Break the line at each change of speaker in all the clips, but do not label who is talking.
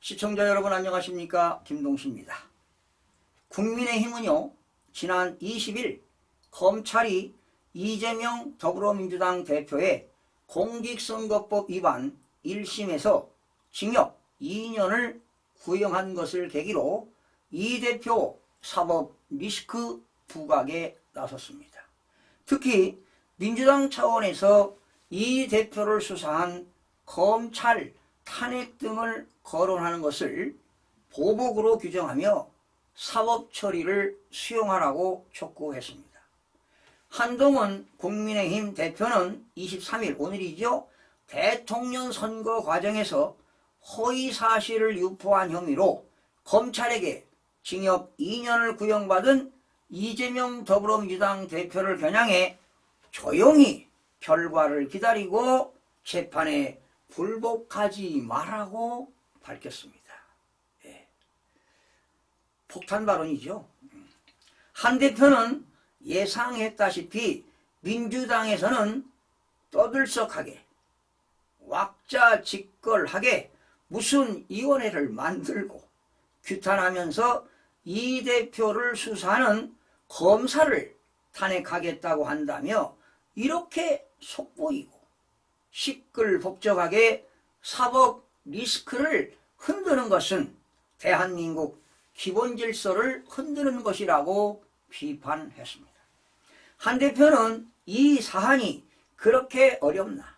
시청자 여러분 안녕하십니까? 김동수입니다. 국민의힘은요, 지난 20일 검찰이 이재명 더불어민주당 대표의 공직선거법 위반 1심에서 징역 2년을 구형한 것을 계기로 이 대표 사법 리스크 부각에 나섰습니다. 특히 민주당 차원에서 이 대표를 수사한 검찰 탄핵 등을 거론하는 것을 보복으로 규정하며 사법 처리를 수용하라고 촉구했습니다. 한동훈 국민의힘 대표는 23일 오늘이죠. 대통령 선거 과정에서 허위 사실을 유포한 혐의로 검찰에게 징역 2년을 구형받은 이재명 더불어민주당 대표를 겨냥해 조용히 결과를 기다리고 재판에 불복하지 말라고 밝혔습니다. 예. 폭탄 발언이죠. 한 대표는 예상했다시피 민주당에서는 떠들썩하게 왁자지껄하게 무슨 위원회를 만들고 규탄하면서 이 대표를 수사하는 검사를 탄핵하겠다고 한다며 이렇게 속보이고 시끌벅적하게 사법 리스크를 흔드는 것은 대한민국 기본 질서를 흔드는 것이라고 비판했습니다. 한 대표는 이 사안이 그렇게 어렵나?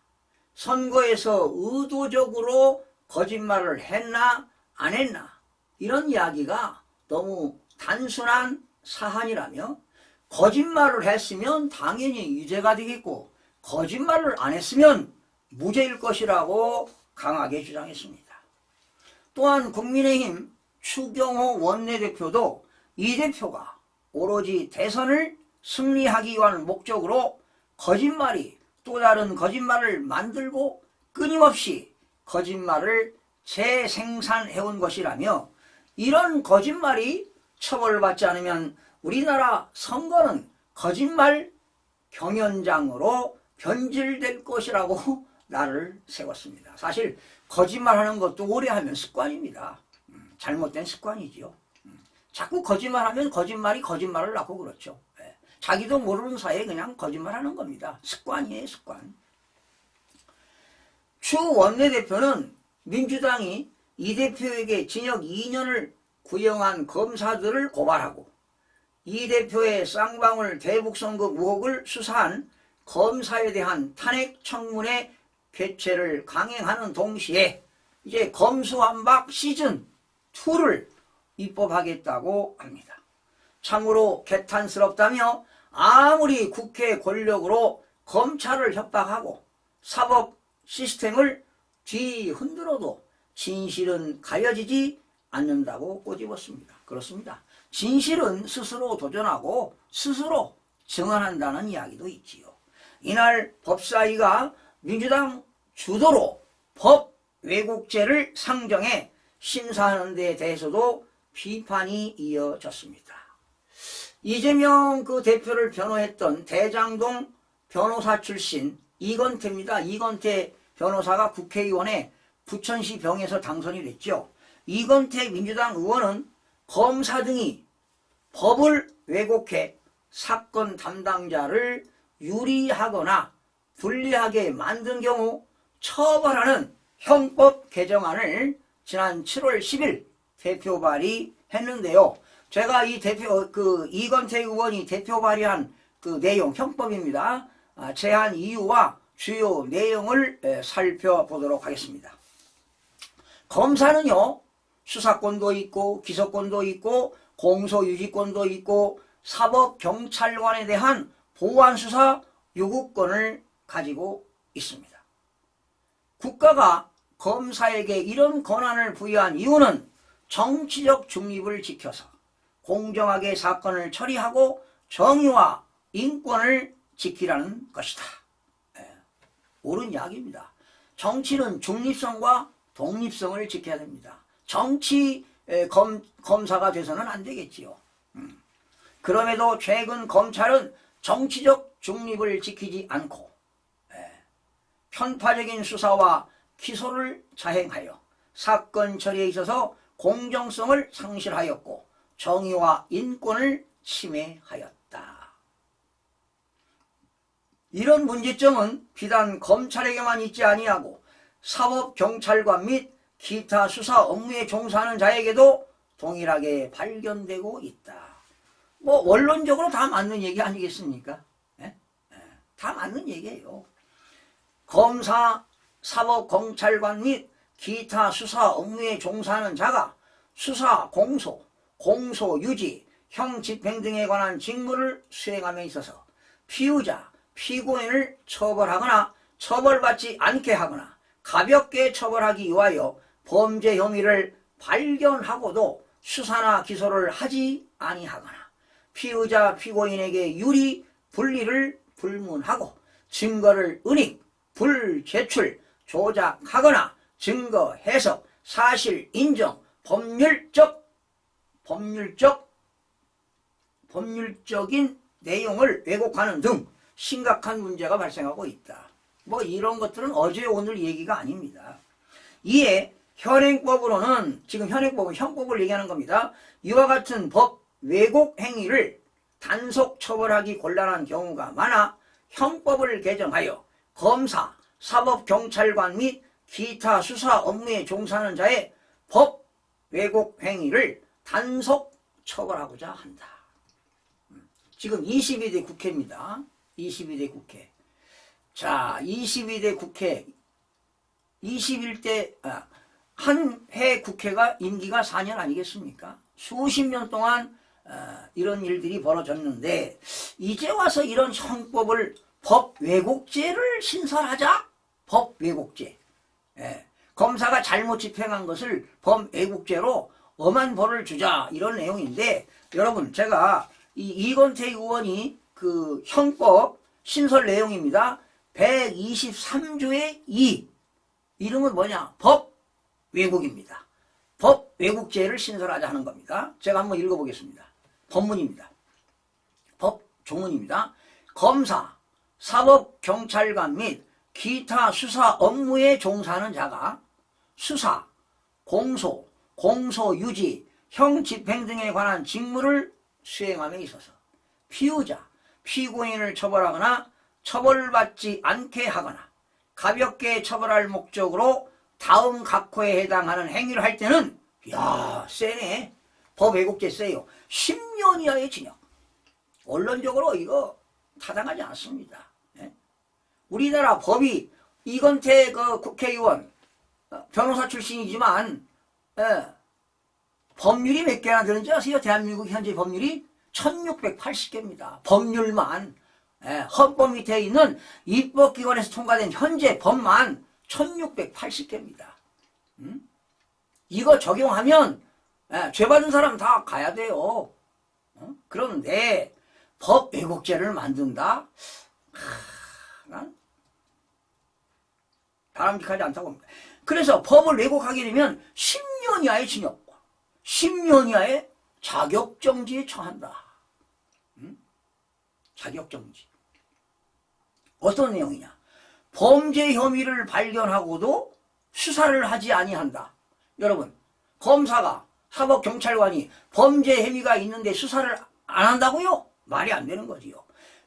선거에서 의도적으로 거짓말을 했나 안 했나? 이런 이야기가 너무 단순한 사안이라며 거짓말을 했으면 당연히 유죄가 되겠고 거짓말을 안 했으면 무죄일 것이라고 강하게 주장했습니다. 또한 국민의힘 추경호 원내대표도 이 대표가 오로지 대선을 승리하기 위한 목적으로 거짓말이 또 다른 거짓말을 만들고 끊임없이 거짓말을 재생산해온 것이라며 이런 거짓말이 처벌받지 않으면 우리나라 선거는 거짓말 경연장으로 변질될 것이라고 나를 세웠습니다. 사실 거짓말하는 것도 오래 하면 습관입니다. 잘못된 습관이지요. 자꾸 거짓말하면 거짓말이 거짓말을 낳고 그렇죠. 자기도 모르는 사이에 그냥 거짓말하는 겁니다. 습관이에요, 습관. 추 원내대표는 민주당이 이 대표에게 징역 2년을 구형한 검사들을 고발하고 이 대표의 쌍방울 대북선거 의혹을 수사한 검사에 대한 탄핵 청문회 개최를 강행하는 동시에 이제 검수완박 시즌2를 입법하겠다고 합니다. 참으로 개탄스럽다며 아무리 국회 권력으로 검찰을 협박하고 사법 시스템을 뒤흔들어도 진실은 가려지지 않는다고 꼬집었습니다. 그렇습니다. 진실은 스스로 도전하고 스스로 증언한다는 이야기도 있지요. 이날 법사위가 민주당 주도로 법 왜곡죄를 상정해 심사하는 데 대해서도 비판이 이어졌습니다. 이재명 그 대표를 변호했던 대장동 변호사 출신 이건태입니다. 이건태 변호사가 국회의원에 부천시 병에서 당선이 됐죠. 이건태 민주당 의원은 검사 등이 법을 왜곡해 사건 담당자를 유리하거나 불리하게 만든 경우 처벌하는 형법 개정안을 지난 7월 10일 대표 발의했는데요. 제가 이 이건태 의원이 대표 발의한 그 내용 형법입니다. 제한 이유와 주요 내용을 살펴보도록 하겠습니다. 검사는요, 수사권도 있고 기소권도 있고 공소유지권도 있고 사법경찰관에 대한 보완수사 요구권을 가지고 있습니다. 국가가 검사에게 이런 권한을 부여한 이유는 정치적 중립을 지켜서 공정하게 사건을 처리하고 정의와 인권을 지키라는 것이다. 옳은 이야기입니다. 정치는 중립성과 독립성을 지켜야 됩니다. 정치 검사가 돼서는 안 되겠지요. 그럼에도 최근 검찰은 정치적 중립을 지키지 않고 편파적인 수사와 기소를 자행하여 사건 처리에 있어서 공정성을 상실하였고 정의와 인권을 침해하였다. 이런 문제점은 비단 검찰에게만 있지 아니하고 사법경찰관 및 기타 수사 업무에 종사하는 자에게도 동일하게 발견되고 있다. 뭐 원론적으로 다 맞는 얘기 아니겠습니까? 예? 다 맞는 얘기예요. 검사, 사법경찰관 및 기타 수사 업무에 종사하는 자가 수사, 공소, 공소 유지, 형 집행 등에 관한 직무를 수행함에 있어서 피의자, 피고인을 처벌하거나 처벌받지 않게 하거나 가볍게 처벌하기 위하여 범죄 혐의를 발견하고도 수사나 기소를 하지 아니하거나 피의자, 피고인에게 유리, 불리를 불문하고 증거를 은닉, 불제출, 조작하거나 증거 해석, 사실 인정, 법률적인 내용을 왜곡하는 등 심각한 문제가 발생하고 있다. 뭐 이런 것들은 어제 오늘 얘기가 아닙니다. 이에 현행법으로는 지금 현행법은 형법을 얘기하는 겁니다. 이와 같은 법 왜곡 행위를 단속 처벌하기 곤란한 경우가 많아 형법을 개정하여 검사, 사법경찰관 및 기타 수사 업무에 종사하는 자의 법 왜곡 행위를 단속 처벌하고자 한다. 지금 22대 국회입니다. 22대 국회. 자, 22대 국회 21대 한 해 국회가 임기가 4년 아니겠습니까? 수십 년 동안 이런 일들이 벌어졌는데 이제 와서 이런 형법을 법 왜곡죄를 신설하자? 법 왜곡죄. 예. 검사가 잘못 집행한 것을 법 왜곡죄로 엄한 벌을 주자 이런 내용인데 여러분 제가 이건태 의원이 그 형법 신설 내용입니다. 123조의 2 이름은 뭐냐? 법 왜곡입니다. 법 왜곡죄를 신설하자 하는 겁니다. 제가 한번 읽어보겠습니다. 법문입니다. 법 조문입니다. 검사, 사법경찰관 및 기타 수사 업무에 종사하는 자가 수사, 공소, 공소유지, 형 집행 등에 관한 직무를 수행함에 있어서 피의자, 피고인을 처벌하거나 처벌받지 않게 하거나 가볍게 처벌할 목적으로 다음 각호에 해당하는 행위를 할 때는 야 세네. 법 왜곡죄 세요. 10년 이하의 징역. 원론적으로 이거 타당하지 않습니다. 예? 우리나라 법이 이건태 그 국회의원 변호사 출신이지만 법률이 몇 개나 되는지 아세요? 대한민국 현재 법률이 1680개입니다. 법률만 헌법 밑에 있는 입법기관에서 통과된 현재 법만 1680개입니다. 이거 적용하면 죄받은 사람 다 가야 돼요. 그런데 법 왜곡죄를 만든다? 난 바람직하지 않다고 봅니다. 그래서 법을 왜곡하게 되면 10년 이하의 징역과 10년 이하의 자격정지에 처한다. 자격정지. 어떤 내용이냐? 범죄 혐의를 발견하고도 수사를 하지 아니한다. 여러분, 검사가 사법경찰관이 범죄 혐의가 있는데 수사를 안 한다고요? 말이 안 되는 거지요.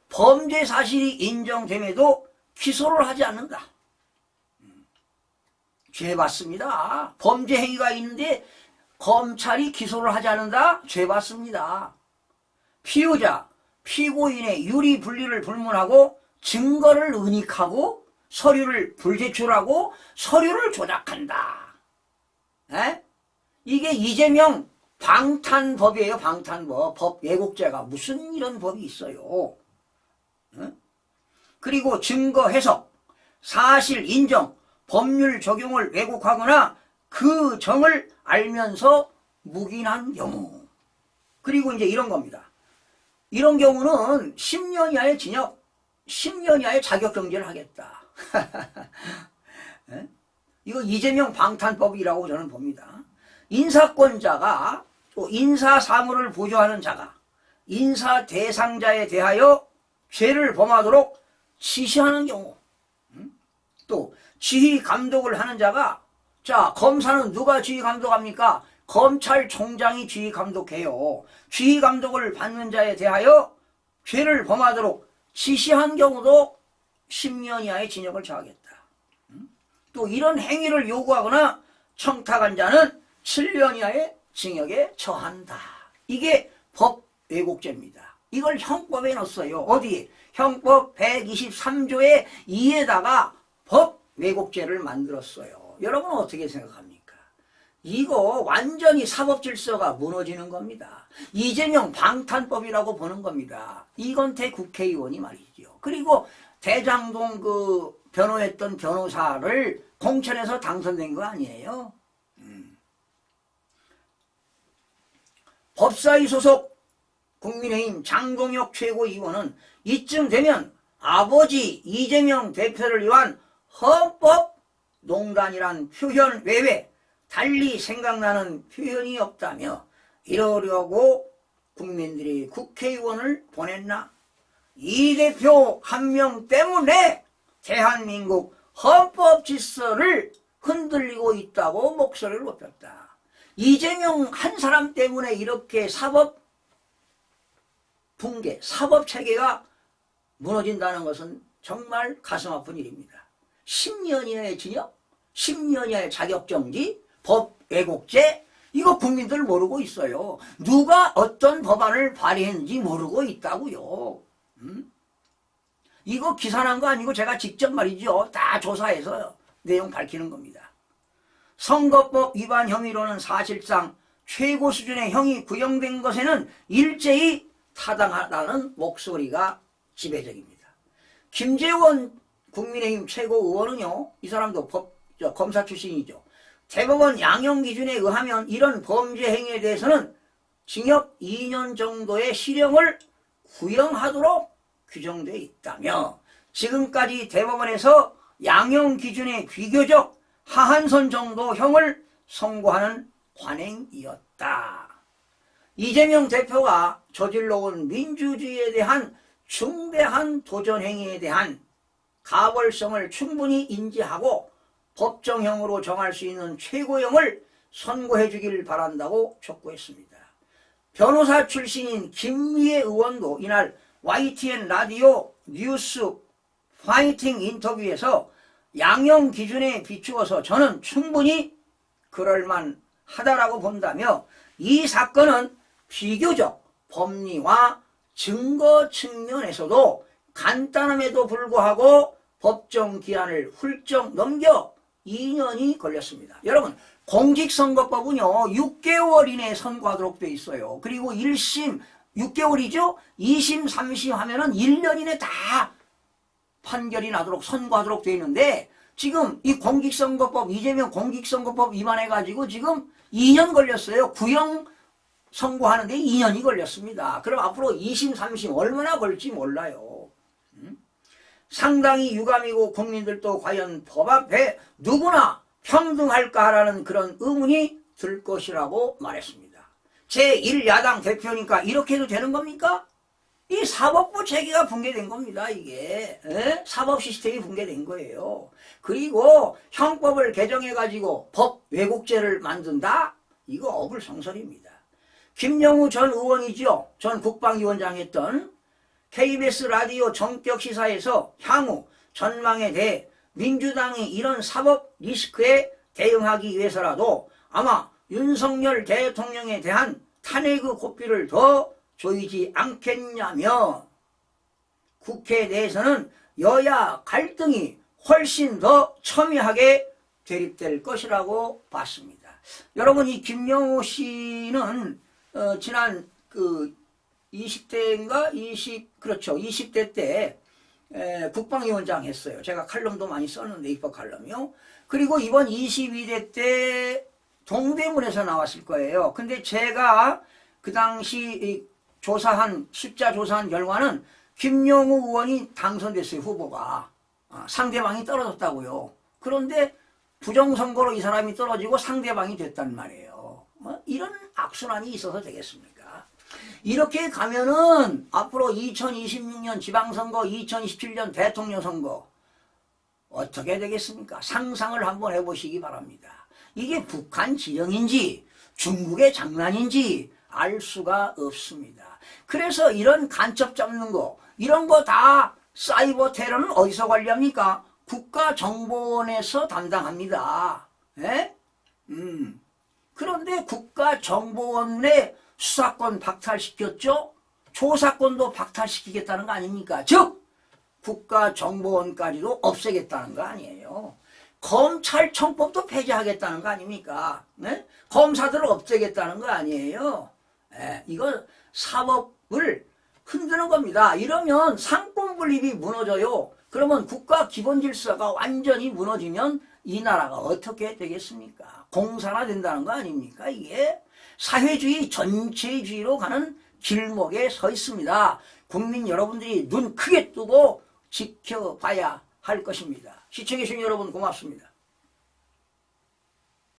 범죄 사실이 인정됨에도 기소를 하지 않는다. 죄 받습니다. 범죄 행위가 있는데 검찰이 기소를 하지 않는다? 죄 받습니다. 피의자, 피고인의 유리 불리를 불문하고 증거를 은닉하고 서류를 불제출하고 서류를 조작한다. 이게 이재명 방탄법이에요. 방탄법. 법 왜곡죄가 무슨 이런 법이 있어요. 그리고 증거 해석, 사실 인정, 법률 적용을 왜곡하거나 그 정을 알면서 묵인한 경우. 그리고 이제 이런 겁니다. 이런 경우는 10년 이하의 징역, 10년 이하의 자격정지를 하겠다. 이거 이재명 방탄법이라고 저는 봅니다. 인사권자가 또 인사사무를 보조하는 자가 인사 대상자에 대하여 죄를 범하도록 지시하는 경우, 또 지휘 감독을 하는 자가 자, 검사는 누가 지휘감독합니까? 검찰총장이 지휘감독해요. 지휘감독을 받는 자에 대하여 죄를 범하도록 지시한 경우도 10년 이하의 징역을 처하겠다. 또 이런 행위를 요구하거나 청탁한 자는 7년 이하의 징역에 처한다. 이게 법 왜곡죄입니다. 이걸 형법에 넣었어요. 어디? 형법 123조의 2에다가 법 왜곡죄를 만들었어요. 여러분은 어떻게 생각합니까? 이거 완전히 사법질서가 무너지는 겁니다. 이재명 방탄법이라고 보는 겁니다. 이건태 국회의원이 말이죠. 그리고 대장동 그 변호했던 변호사를 공천해서 당선된 거 아니에요? 법사위 소속 국민의힘 장동혁 최고위원은 이쯤 되면 아버지 이재명 대표를 위한 헌법농단이란 표현 외에 달리 생각나는 표현이 없다며 이러려고 국민들이 국회의원을 보냈나? 이 대표 한 명 때문에 대한민국 헌법 질서를 흔들리고 있다고 목소리를 높였다. 이재명 한 사람 때문에 이렇게 사법 붕괴, 사법 체계가 무너진다는 것은 정말 가슴 아픈 일입니다. 10년 이하의 징역, 10년 이하의 자격정지, 법 왜곡죄, 이거 국민들 모르고 있어요. 누가 어떤 법안을 발의했는지 모르고 있다고요. 이거 기사난 거 아니고 제가 직접 말이죠. 다 조사해서 내용 밝히는 겁니다. 선거법 위반 혐의로는 사실상 최고 수준의 형이 구형된 것에는 일제히 타당하다는 목소리가 지배적입니다. 김재원 국민의힘 최고의원은요. 이 사람도 검사 출신이죠. 대법원 양형 기준에 의하면 이런 범죄 행위에 대해서는 징역 2년 정도의 실형을 구형하도록 규정되어 있다며 지금까지 대법원에서 양형 기준에 비교적 하한선 정도 형을 선고하는 관행이었다. 이재명 대표가 저질러온 민주주의에 대한 중대한 도전 행위에 대한 가벌성을 충분히 인지하고 법정형으로 정할 수 있는 최고형을 선고해 주길 바란다고 촉구했습니다. 변호사 출신인 김미애 의원도 이날 YTN 라디오 뉴스 파이팅 인터뷰에서 양형 기준에 비추어서 저는 충분히 그럴만하다라고 본다며 이 사건은 비교적 법리와 증거 측면에서도 간단함에도 불구하고 법정 기한을 훌쩍 넘겨 2년이 걸렸습니다. 여러분, 공직선거법은요 6개월 이내에 선고하도록 되어 있어요. 그리고 1심 6개월이죠. 2심 3심 하면은 1년 이내 다 판결이 나도록 선고하도록 되어 있는데 지금 이 공직선거법 이재명 공직선거법 위반해가지고 지금 2년 걸렸어요. 구형 선고하는데 2년이 걸렸습니다. 그럼 앞으로 2심 3심 얼마나 걸릴지 몰라요. 상당히 유감이고 국민들도 과연 법 앞에 누구나 평등할까라는 그런 의문이 들 것이라고 말했습니다. 제1야당 대표니까 이렇게 해도 되는 겁니까? 이 사법부 체계가 붕괴된 겁니다. 이게 사법 시스템이 붕괴된 거예요. 그리고 형법을 개정해가지고 법 왜곡죄를 만든다? 이거 어불성설입니다. 김영우 전 의원이죠. 전 국방위원장 했던 KBS 라디오 전격 시사에서 향후 전망에 대해 민주당이 이런 사법 리스크에 대응하기 위해서라도 아마 윤석열 대통령에 대한 탄핵의 고삐를 더 조이지 않겠냐며 국회 내에서는 여야 갈등이 훨씬 더 첨예하게 대립될 것이라고 봤습니다. 여러분, 이 김영호 씨는 지난 그 20대인가 20대 때 국방위원장 했어요. 제가 칼럼도 많이 썼는데 입법 칼럼이요. 그리고 이번 22대 때 동대문에서 나왔을 거예요. 근데 제가 그 당시 십자 조사한 결과는 김영우 의원이 당선됐어요. 후보가. 상대방이 떨어졌다고요. 그런데 부정선거로 이 사람이 떨어지고 상대방이 됐단 말이에요. 이런 악순환이 있어서 되겠습니까? 이렇게 가면은 앞으로 2026년 지방선거, 2027년 대통령 선거 어떻게 되겠습니까? 상상을 한번 해보시기 바랍니다. 이게 북한 지령인지 중국의 장난인지 알 수가 없습니다. 그래서 이런 간첩 잡는 거, 이런 거 다 사이버 테러는 어디서 관리합니까? 국가정보원에서 담당합니다. 예? 그런데 국가정보원의 수사권 박탈시켰죠? 조사권도 박탈시키겠다는 거 아닙니까? 즉 국가정보원까지도 없애겠다는 거 아니에요. 검찰청법도 폐지하겠다는 거 아닙니까? 네? 검사들을 없애겠다는 거 아니에요. 네, 이거 사법을 흔드는 겁니다. 이러면 상권분립이 무너져요. 그러면 국가 기본질서가 완전히 무너지면 이 나라가 어떻게 되겠습니까? 공산화된다는 거 아닙니까? 이게 사회주의 전체주의로 가는 길목에 서 있습니다. 국민 여러분들이 눈 크게 뜨고 지켜봐야 할 것입니다. 시청해주신 여러분 고맙습니다.